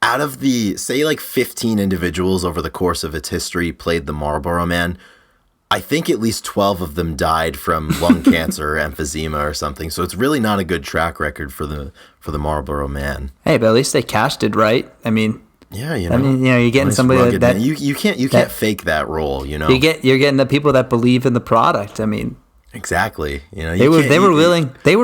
out of the say like 15 individuals over the course of its history played the Marlboro Man, I think at least 12 of them died from lung cancer or emphysema or something. So it's really not a good track record for the Marlboro Man. Hey, but at least they cashed it right. I mean, yeah, you're getting somebody that you can't fake that role. You're getting the people that believe in the product. I mean. Exactly. They were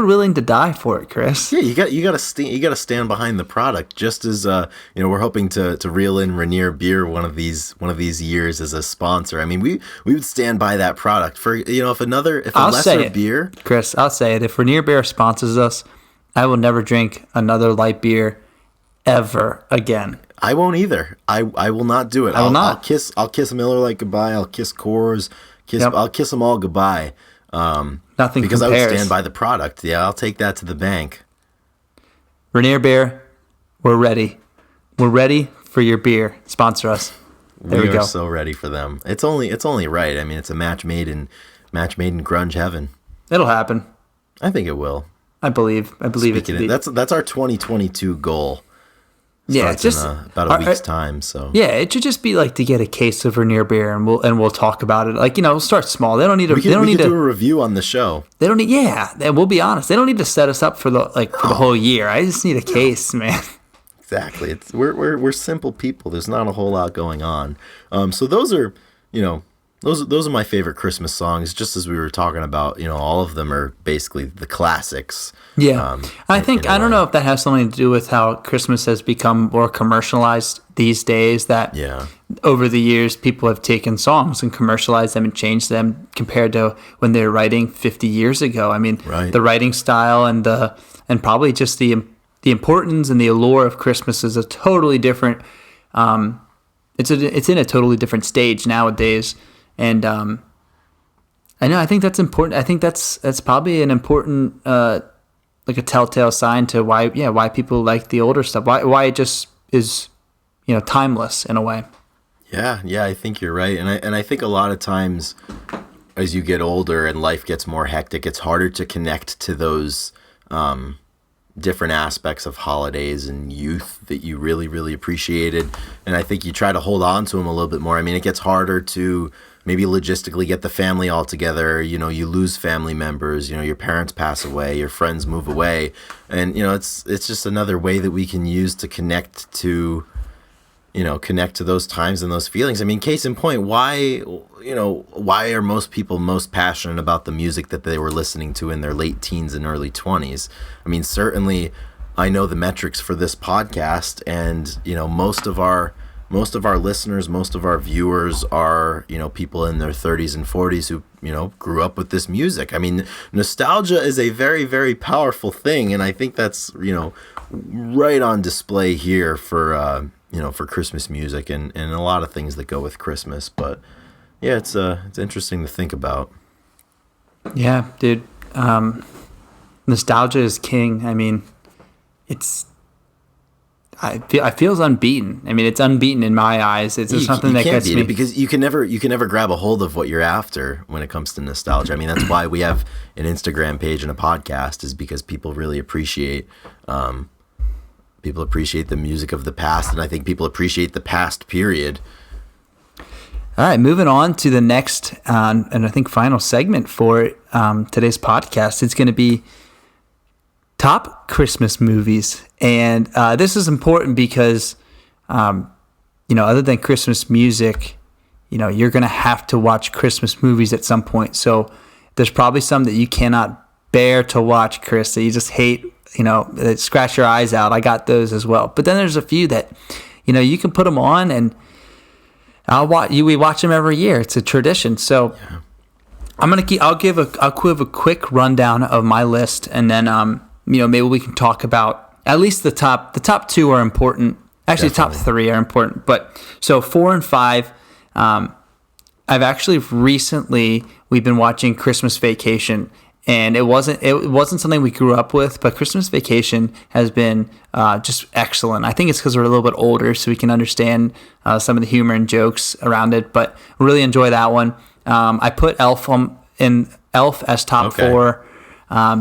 willing to die for it, Chris. Yeah, you got to stand behind the product. Just as we're hoping to reel in Rainier Beer one of these years as a sponsor. I mean, we would stand by that product for if a lesser beer. Chris, I'll say it. If Rainier Beer sponsors us, I will never drink another light beer ever again. I won't either. I will not do it. I will not. I'll kiss Miller Lite goodbye. I'll kiss Coors. Yep. I'll kiss them all goodbye. Nothing because compares. I would stand by the product. Yeah, I'll take that to the bank. Rainier Beer, we're ready. We're ready for your beer. Sponsor us. There we are go. so ready for them. It's only right. I mean, it's a match made in grunge heaven. It'll happen. I think it will. I believe it to be. That's our 2022 goal. Yeah, Starts just in about a week's time. So yeah, it should just be like to get a case of Rainier Beer, and we'll talk about it. Like, we'll start small. They don't need to. we can do a review on the show. They don't need. Yeah, and we'll be honest. They don't need to set us up for the whole year. I just need a case, man. Exactly. We're simple people. There's not a whole lot going on. So those are those are my favorite Christmas songs. Just as we were talking about, all of them are basically the classics. Yeah, I think I don't know if that has something to do with how Christmas has become more commercialized these days. That over the years, people have taken songs and commercialized them and changed them compared to when they were writing 50 years ago. I mean, the writing style and probably just the importance and the allure of Christmas is a totally different. It's in a totally different stage nowadays, and I think that's important. I think that's probably an important like a telltale sign to why people like the older stuff. Why it just is timeless in a way. Yeah, I think you're right, and I think a lot of times as you get older and life gets more hectic, it's harder to connect to those different aspects of holidays and youth that you really, really appreciated. And I think you try to hold on to them a little bit more. I mean, it gets harder to maybe logistically get the family all together. You lose family members, your parents pass away, your friends move away. And, it's just another way that we can use to connect to those times and those feelings. I mean, case in point, why are most people most passionate about the music that they were listening to in their late teens and early 20s? I mean, certainly I know the metrics for this podcast, and most of our listeners, most of our viewers are people in their 30s and 40s who grew up with this music. I mean, nostalgia is a very, very powerful thing, and I think that's right on display here for for Christmas music and a lot of things that go with Christmas. But yeah, it's interesting to think about. Yeah, dude. Nostalgia is king. I mean, I feel it's unbeaten. I mean, it's unbeaten in my eyes. It's something that gets me, because you can never grab a hold of what you're after when it comes to nostalgia. I mean, that's why we have an Instagram page and a podcast, is because people really appreciate the music of the past, and I think people appreciate the past period. All right, moving on to the next and I think final segment for today's podcast. It's going to be top Christmas movies, and this is important because other than Christmas music, you're going to have to watch Christmas movies at some point. So there's probably some that you cannot bear to watch, Chris, that you just hate, that scratch your eyes out. I got those as well. But then there's a few that, you can put them on, and we watch them every year. It's a tradition. So I'll give a quick rundown of my list, and then maybe we can talk about at least the top two are important. Actually, Definitely. Top three are important. But so 4 and 5, I've actually we've been watching Christmas Vacation. And it wasn't something we grew up with, but Christmas Vacation has been just excellent. I think it's because we're a little bit older, so we can understand some of the humor and jokes around it. But really enjoy that one. I put Elf as top 4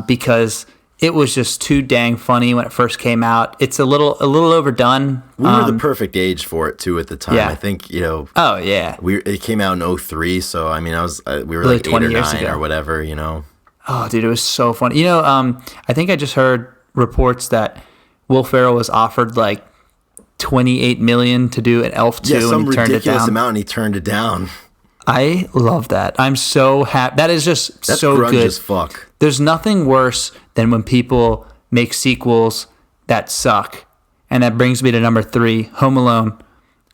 because it was just too dang funny when it first came out. It's a little overdone. We were the perfect age for it too at the time. Yeah. I think Oh yeah. It came out in 2003, so I mean we were Really like 8 20 or years 9 ago. or whatever. Oh, dude, it was so funny. I think I just heard reports that Will Ferrell was offered like $28 million to do an Elf 2, some and he turned it ridiculous down. amount, and he turned it down. I love that. I'm so happy. That is just That's so grunge good. as fuck. There's nothing worse than when people make sequels that suck. And that brings me to number 3, Home Alone.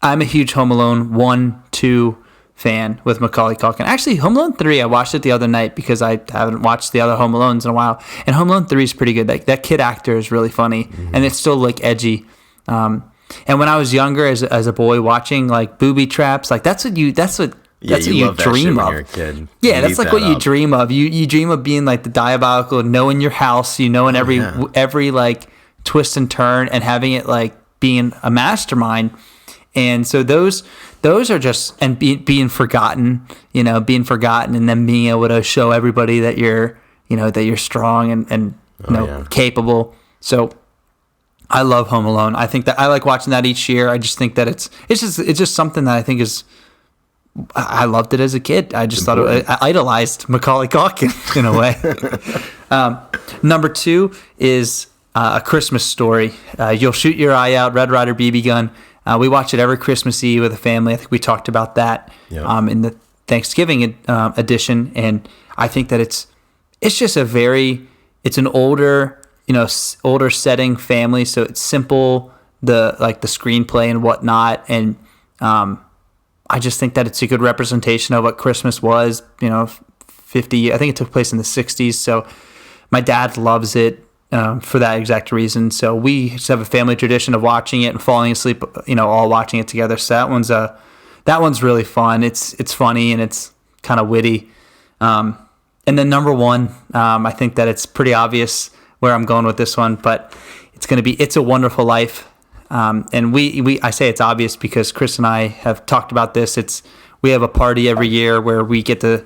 I'm a huge Home Alone 1, 2 fan with Macaulay Culkin. Actually, Home Alone 3, I watched it the other night because I haven't watched the other Home Alones in a while. And Home Alone 3 is pretty good. That kid actor is really funny, and it's still like edgy. And when I was younger, as a boy, watching like booby traps, like that's what Yeah, that's you what you love that shit dream when of. you're a kid. Yeah, You that's eat like that what you up. dream of. You dream of being like the diabolical, knowing your house, knowing Yeah. every like twist and turn, and having it like being a mastermind. And so those are just, and being forgotten, and then being able to show everybody that you're strong and Yeah. capable. So I love Home Alone. I think that I like watching that each year. I just think that it's just something that I think is, I loved it as a kid. I just thought I idolized Macaulay Culkin in a way. Number 2 is A Christmas Story. You'll Shoot Your Eye Out, Red Ryder BB Gun. We watch it every Christmas Eve with the family. I think we talked about that in the Thanksgiving edition, and I think that it's just it's an older older setting family, so it's simple, the screenplay and whatnot, and I just think that it's a good representation of what Christmas was. 50. I think it took place in the 60s, so my dad loves it. For that exact reason. So we just have a family tradition of watching it and falling asleep, all watching it together. So that one's really fun. It's funny and it's kind of witty. And then number 1, I think that it's pretty obvious where I'm going with this one, but it's going to be It's a Wonderful Life. And I say it's obvious because Chris and I have talked about this. We have a party every year where we get to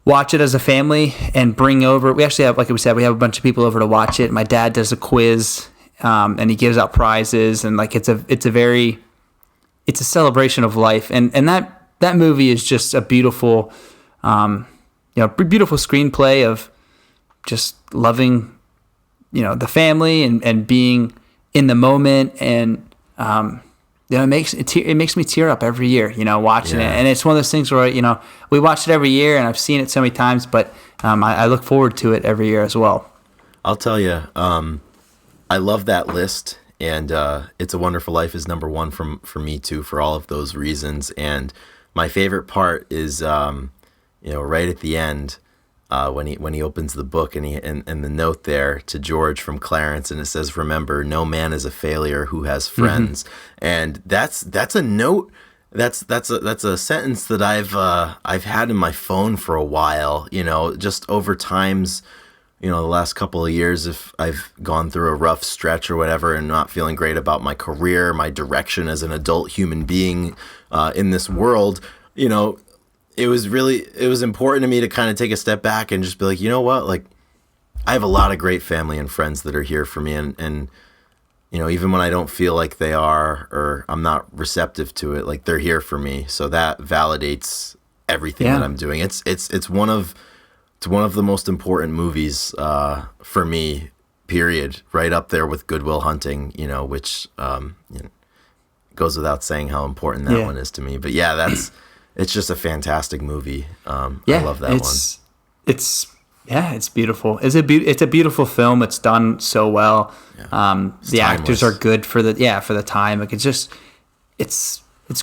watch it as a family and bring over. We actually have, like we said, we have a bunch of people over to watch it. My dad does a quiz, and he gives out prizes, and like it's a celebration of life. And that movie is just a beautiful, beautiful screenplay of just loving, the family and being in the moment, and it makes me tear up every year, watching it. And it's one of those things where, we watch it every year, and I've seen it so many times, but I look forward to it every year as well. I'll tell you, I love that list, and It's a Wonderful Life is number 1 for me too, for all of those reasons. And my favorite part is, right at the end, when he opens the book and the note there to George from Clarence, and it says, "Remember, no man is a failure who has friends." And that's a note. That's a sentence that I've had in my phone for a while. Just over times, the last couple of years, if I've gone through a rough stretch or whatever, and not feeling great about my career, my direction as an adult human being in this world, it was important to me to kind of take a step back and just be like, you know what, like, I have a lot of great family and friends that are here for me, and even when I don't feel like they are, or I'm not receptive to it, like, they're here for me. So that validates everything that I'm doing. It's one of the most important movies for me, period, right up there with Good Will Hunting, which goes without saying how important that one is to me. But yeah, it's just a fantastic movie. I love that one. It's beautiful. It's a beautiful film. It's done so well. Yeah. The actors are good for the time. Like, it's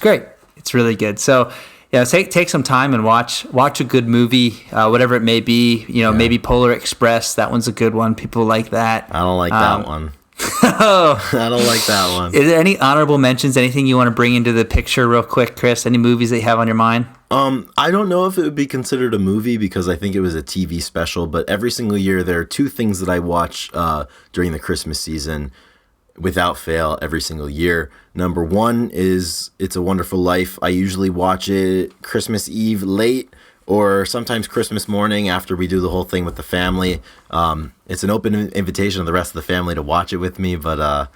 great. It's really good. So take some time and watch a good movie, whatever it may be. Maybe Polar Express. That one's a good one. People like that. I don't like that one. I don't like that one. Is there any honorable mentions? Anything you want to bring into the picture real quick, Chris? Any movies that you have on your mind? I don't know if it would be considered a movie because I think it was a TV special, but every single year there are 2 things that I watch during the Christmas season without fail every single year. Number 1 is It's a Wonderful Life. I usually watch it Christmas Eve late, or sometimes Christmas morning after we do the whole thing with the family. It's an open invitation to the rest of the family to watch it with me, but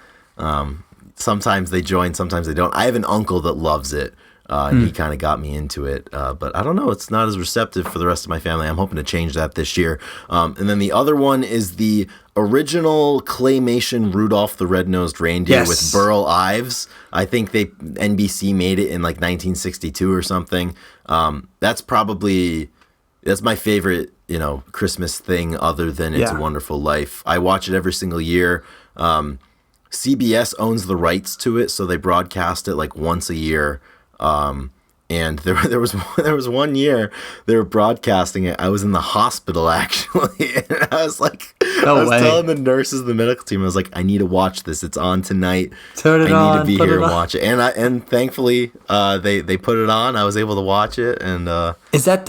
sometimes they join, sometimes they don't. I have an uncle that loves it, and he kind of got me into it, but I don't know, it's not as receptive for the rest of my family. I'm hoping to change that this year. And then the other one is the original claymation Rudolph the Red-Nosed Reindeer with Burl Ives. I think NBC made it in like 1962 or something. That's my favorite, Christmas thing other than It's a Wonderful Life. I watch it every single year. CBS owns the rights to it, so they broadcast it like once a year. And there was one year they were broadcasting it. I was in the hospital actually, and I was like, No I was way. telling the nurses, the medical team, I was like, I need to watch this. It's on tonight. Turn it I on. need to be put here it and on. watch it. And thankfully, they put it on. I was able to watch it, and Is that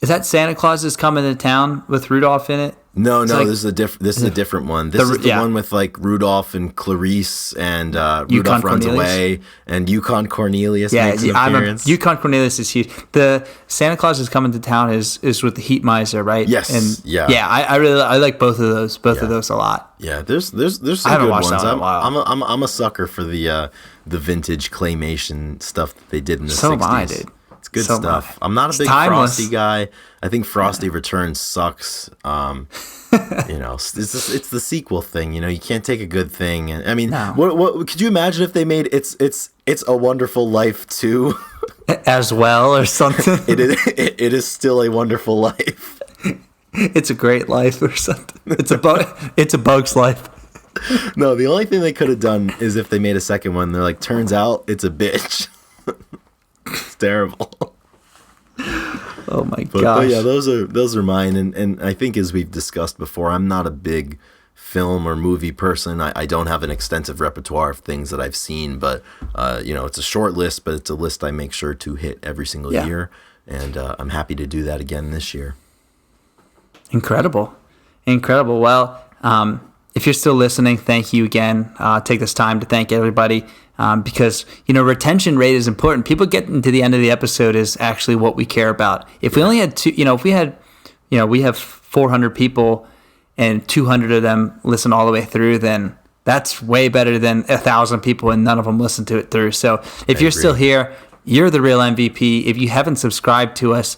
is that Santa Claus is coming to town with Rudolph in it? no, It's no, like- this is a different one. This is the yeah. one with like Rudolph and Clarice and Rudolph Yukon runs Cornelius? away and Yukon Cornelius Yeah, makes an appearance. Yukon Cornelius is huge. The Santa Claus is coming to town is with the Heat Miser, right? Yes, And yeah. I like both of those of those a lot. Yeah, there's some haven't good watched ones. that one in a while. I'm a sucker for the vintage claymation stuff that they did in the 60s. So am I, dude. It's good So am stuff. I. I'm not a It's big timeless. Frosty guy. I think Frosty Returns sucks. It's the sequel thing. You can't take a good thing. And I mean, No. what could you imagine if they made it's a Wonderful Life 2? As well or something. it is still a wonderful life. It's a great life or something. It's a bug's life. No, the only thing they could have done is if they made a second one. They're like, turns out it's a bitch. It's terrible. Oh my But gosh. yeah, those are mine. And I think, as we've discussed before, I'm not a big film or movie person. I don't have an extensive repertoire of things that I've seen, but it's a short list, but it's a list I make sure to hit every single Yeah. year. And I'm happy to do that again this year. Incredible. Well, if you're still listening, thank you again. Take this time to thank everybody because, retention rate is important. People getting to the end of the episode is actually what we care about. If we only had we have 400 people and 200 of them listen all the way through, then that's way better than 1,000 people and none of them listen to it through. So if you're still here, you're the real MVP. If you haven't subscribed to us,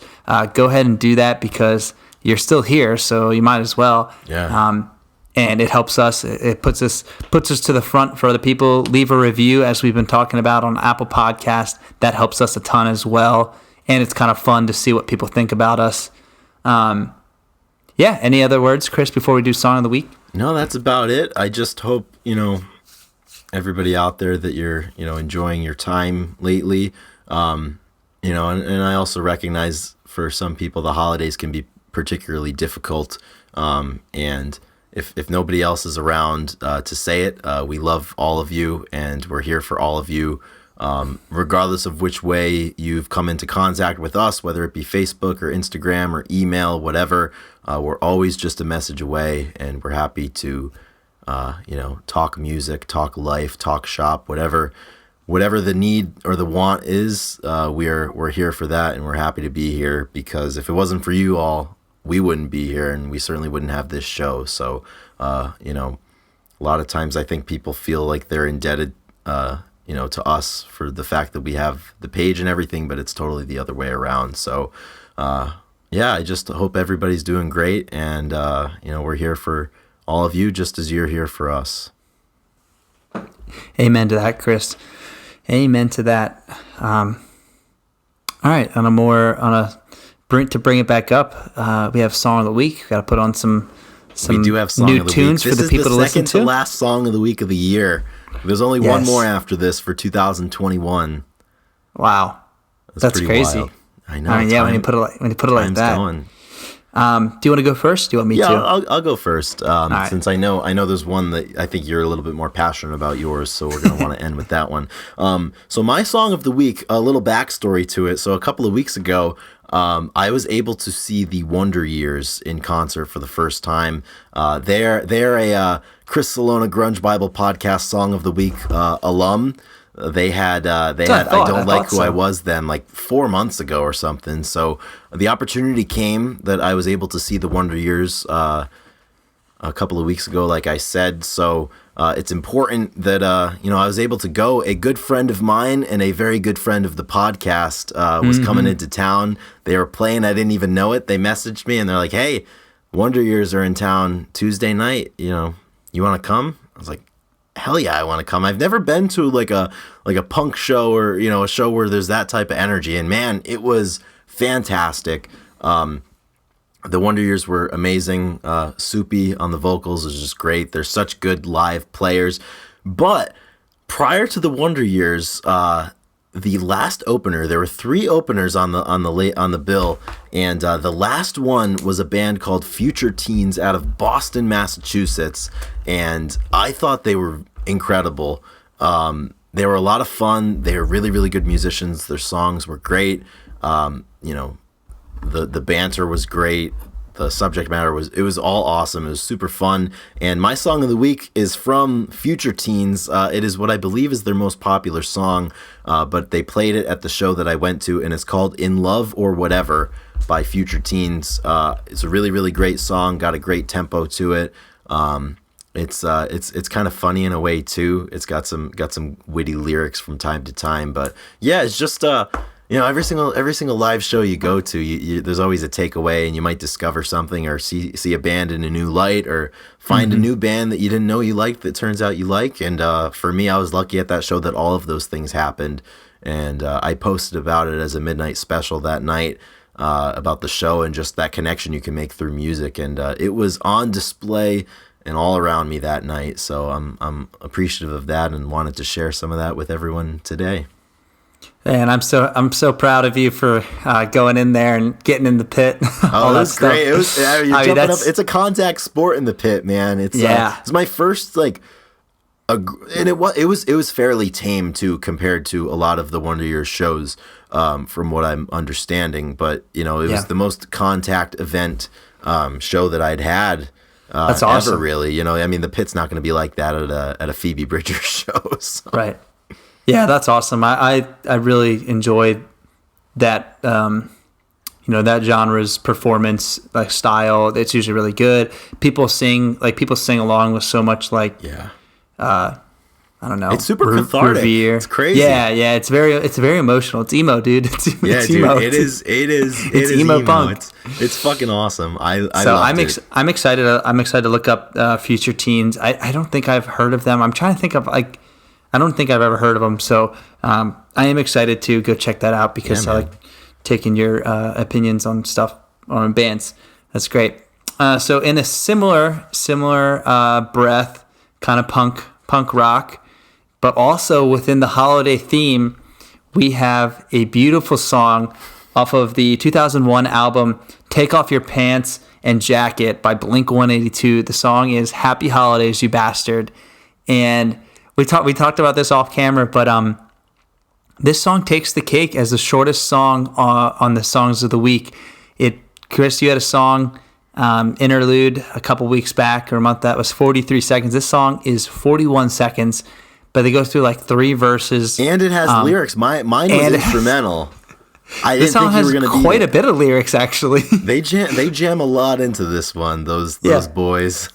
go ahead and do that because you're still here, so you might as well. Yeah. And it helps us. It puts us to the front for other people. Leave a review, as we've been talking about on Apple Podcast. That helps us a ton as well. And it's kind of fun to see what people think about us. Any other words, Chris, before we do Song of the Week? No, that's about it. I just hope, everybody out there that you're, enjoying your time lately. And I also recognize for some people the holidays can be particularly difficult. And if nobody else is around to say it, we love all of you and we're here for all of you. Regardless of which way you've come into contact with us, whether it be Facebook or Instagram or email, whatever, we're always just a message away, and we're happy to, talk music, talk life, talk shop, whatever the need or the want is. We're here for that, and we're happy to be here because if it wasn't for you all, we wouldn't be here, and we certainly wouldn't have this show. So, a lot of times I think people feel like they're indebted, to us for the fact that we have the page and everything, but it's totally the other way around. So, I just hope everybody's doing great. And, we're here for all of you just as you're here for us. Amen to that, Chris. Amen to that. All right. To bring it back up, we have Song of the Week. We've got to put on some We do have Song new of the tunes Week. for the people to listen This is the second to. to last Song of the Week of the year. There's only one Yes. more after this for 2021. Wow. That's pretty crazy. wild. I know. When you put it like time's that. going. Do you want to go first? Do you want me Yeah, to? I'll go first. right. Since I know there's one that I think you're a little bit more passionate about yours, so we're going to want to end with that one. So my Song of the Week, a little backstory to it. So a couple of weeks ago, I was able to see the Wonder Years in concert for the first time. They're a Chris Salona Grunge Bible Podcast Song of the Week alum. They had I Don't Like Who I Was then, like 4 months ago or something. So the opportunity came that I was able to see the Wonder Years a couple of weeks ago, like I said. So it's important that I was able to go. A good friend of mine and a very good friend of the podcast was coming into town. They were playing. I didn't even know it. They messaged me and they're like, "Hey, Wonder Years are in town Tuesday night. You want to come?" I was like, hell yeah, I want to come. I've never been to like a punk show or, a show where there's that type of energy. And man, it was fantastic. The Wonder Years were amazing. Soupy on the vocals is just great. They're such good live players. But prior to the Wonder Years, the last opener, there were 3 openers on the bill, and the last one was a band called Future Teens out of Boston, Massachusetts, and I thought they were incredible. They were a lot of fun. They were really, really good musicians. Their songs were great. The banter was great. The subject matter was all awesome. It was super fun. And my song of the week is from Future Teens. It is what I believe is their most popular song, but they played it at the show that I went to, and it's called In Love or Whatever by Future Teens. It's a really, really great song. Got a great tempo to it. It's kind of funny in a way too. It's got some witty lyrics from time to time, but yeah, it's just every single live show you go to, there's always a takeaway, and you might discover something or see a band in a new light, or find a new band that you didn't know you liked that turns out you like. And for me, I was lucky at that show that all of those things happened, and I posted about it as a midnight special that night, about the show and just that connection you can make through music, and it was on display and all around me that night. So I'm appreciative of that and wanted to share some of that with everyone today. And I'm so proud of you for going in there and getting in the pit. Oh, that's great! It was you're jumping up. It's a contact sport in the pit, man. It's my first and it was fairly tame too compared to a lot of the Wonder Years shows, from what I'm understanding. But it was the most contact event show that I'd had. That's awesome. Ever, really. The pit's not going to be like that at a Phoebe Bridgers show. So. Right. Yeah, that's awesome. I really enjoyed that, that genre's performance style. It's usually really good. People sing along with so much I don't know. It's super cathartic. Revere. It's crazy. Yeah. It's very emotional. It's emo, dude. It's emo. It is emo punk. It's fucking awesome. I'm excited. I'm excited to look up Future Teens. I don't think I've heard of them. I'm trying to think of I don't think I've ever heard of them. So I am excited to go check that out, because I like taking your opinions on stuff on bands. That's great. So in a similar breath, kind of punk rock, but also within the holiday theme, we have a beautiful song off of the 2001 album Take Off Your Pants and Jacket by Blink-182. The song is Happy Holidays, You Bastard. And we talked about this off camera, but this song takes the cake as the shortest song on the songs of the week. Chris, you had a song interlude a couple weeks back or a month that was 43 seconds. This song is 41 seconds, but they go through 3 verses, and it has lyrics. Mine was instrumental. I didn't think you were going to be quite a bit of lyrics, actually. They jam a lot into this one. Those boys.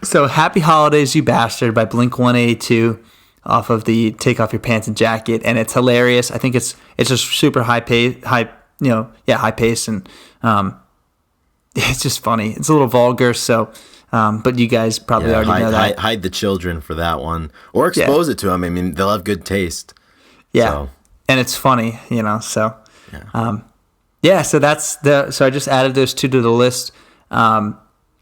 So, Happy Holidays, You Bastard by Blink-182 off of the Take Off Your Pants and Jacket, and it's hilarious. I think it's just super high pace, and it's just funny. It's a little vulgar, so. But you guys probably already know that. Hide the children for that one, or expose it to them. I mean, they'll have good taste. Yeah, so. And it's funny, so. Yeah. So so I just added those 2 to the list. So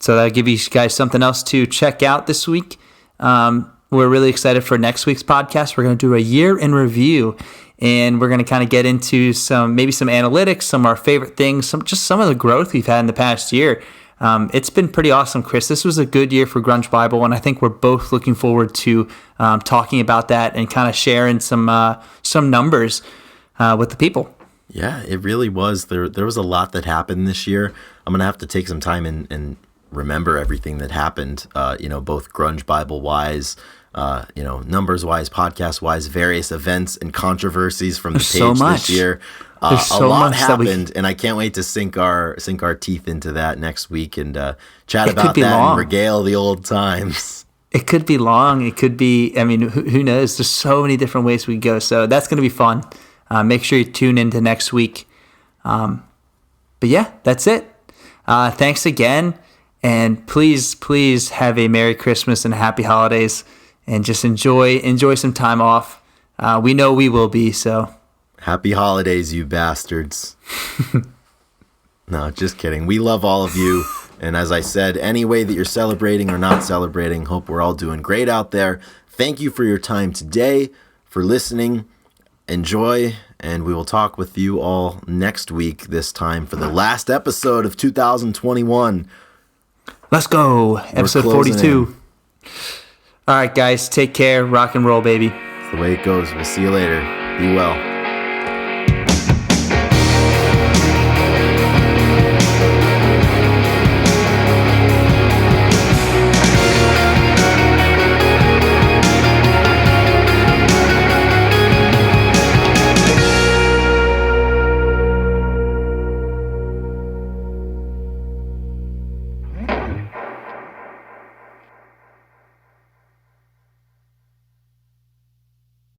that'll give you guys something else to check out this week. We're really excited for next week's podcast. We're going to do a year in review, and we're going to kind of get into some analytics, some of our favorite things, some of the growth we've had in the past year. It's been pretty awesome, Chris. This was a good year for Grunge Bible, and I think we're both looking forward to talking about that and kind of sharing some numbers with the people. Yeah, it really was. There was a lot that happened this year. I'm going to have to take some time and remember everything that happened, both Grunge Bible-wise, numbers-wise, podcast-wise, various events and controversies from the page this year. A lot happened, and I can't wait to sink our teeth into that next week and chat about that and regale the old times. It could be long. It could be, who knows? There's so many different ways we go. So that's going to be fun. Make sure you tune into next week. But yeah, that's it. Thanks again. And please have a Merry Christmas and Happy Holidays, and just enjoy some time off. We know we will be, so. Happy holidays, you bastards. No, just kidding. We love all of you. And as I said, any way that you're celebrating or not celebrating, hope we're all doing great out there. Thank you for your time today, for listening. enjoy, and we will talk with you all next week, this time for the last episode of 2021. Let's go. Episode 42. All right, guys. Take care. Rock and roll, baby. That's the way it goes. We'll see you later. Be well.